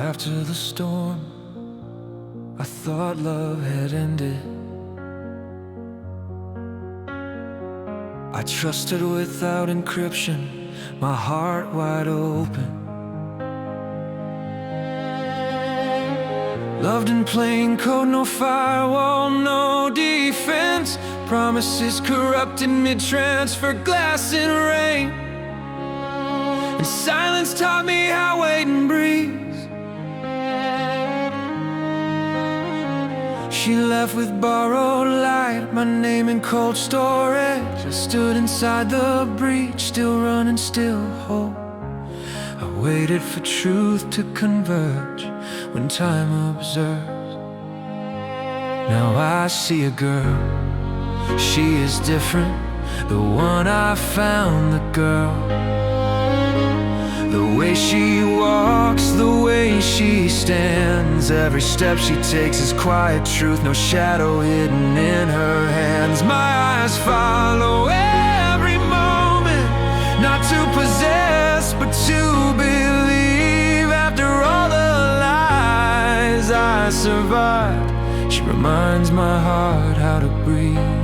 After the storm, I thought love had ended. I trusted without encryption, my heart wide open. Loved in plain code, no firewall, no defense. Promises corrupted mid-trance for glass and rain. And silence taught me how waiting breathes. She left with borrowed light, my name in cold storage. I stood inside the breach, still running, still whole. I waited for truth to converge when time observes. Now I see a girl, she is different, the one I found, the girl. The way she walks, the way she stands, every step she takes is quiet truth, no shadow hidden in her hands. My eyes follow every moment, not to possess, but to believe. After all the lies I survived, she reminds my heart how to breathe.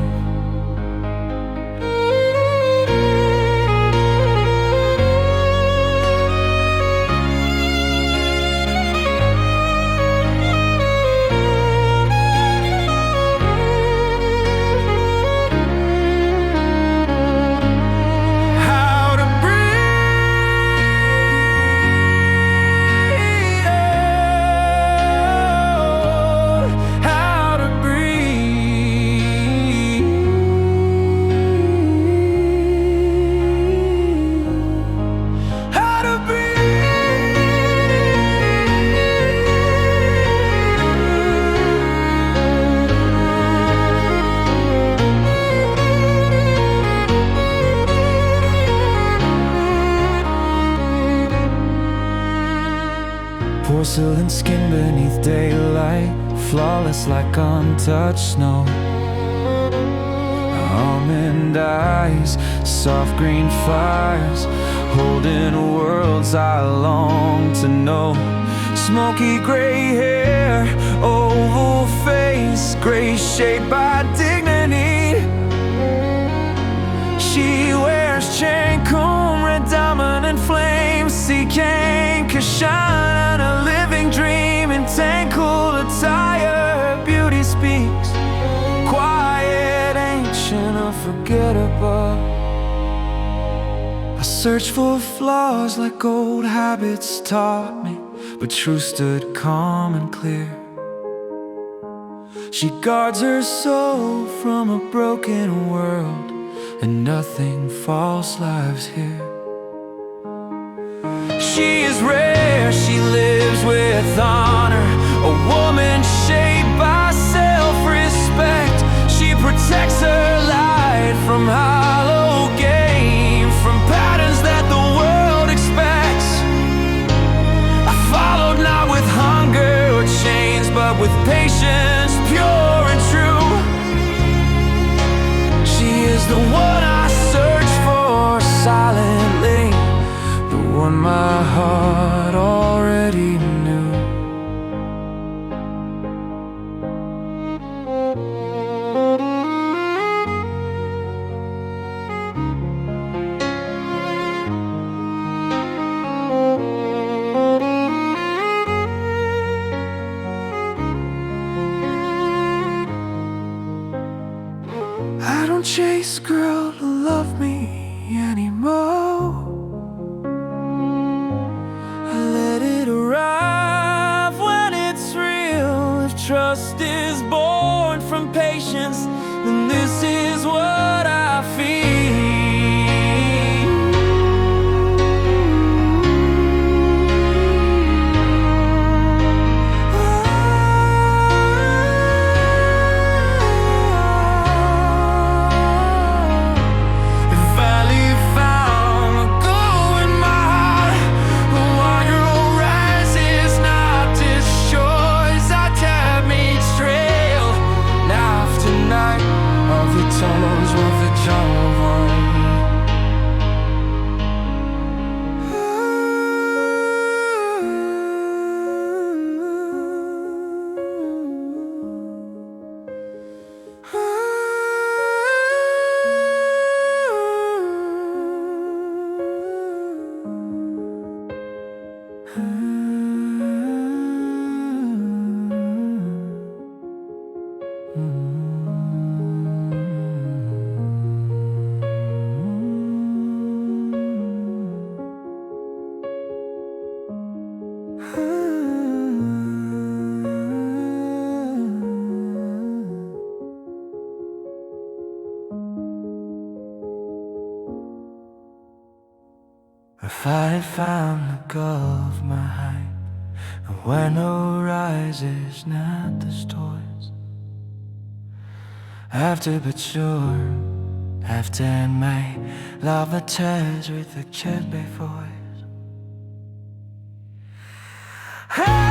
Porcelain skin beneath daylight, flawless like untouched snow. Almond eyes, soft green fires, holding worlds I long to know. Smoky gray hair, oval face, grace shaped by dignity. She wears Changkhom, red diamond and flame, seeking shine, a living dream in tangled attire. Her beauty speaks, quiet, ancient, unforgettable. I searched for flaws like old habits taught me, but truth stood calm and clear. She guards her soul from a broken world, and nothing false lives here. She is rare, she lives with honor, a woman shaped by self-respect. She protects her light from hollow game, from patterns that the world expects. I followed not with hunger or chains, but with patience, pure and true. She is the one I search for silently, the one my heart already knew. I don't chase a girl to love me anymore. Trust is born from patience, then this is what I feel. If valley found a glow in my heart, while your rises not destroys, I tap me straight. if I had found the goal of my hype, and when rises not the stores. After but sure, after my love tears with a chilly voice. Hey!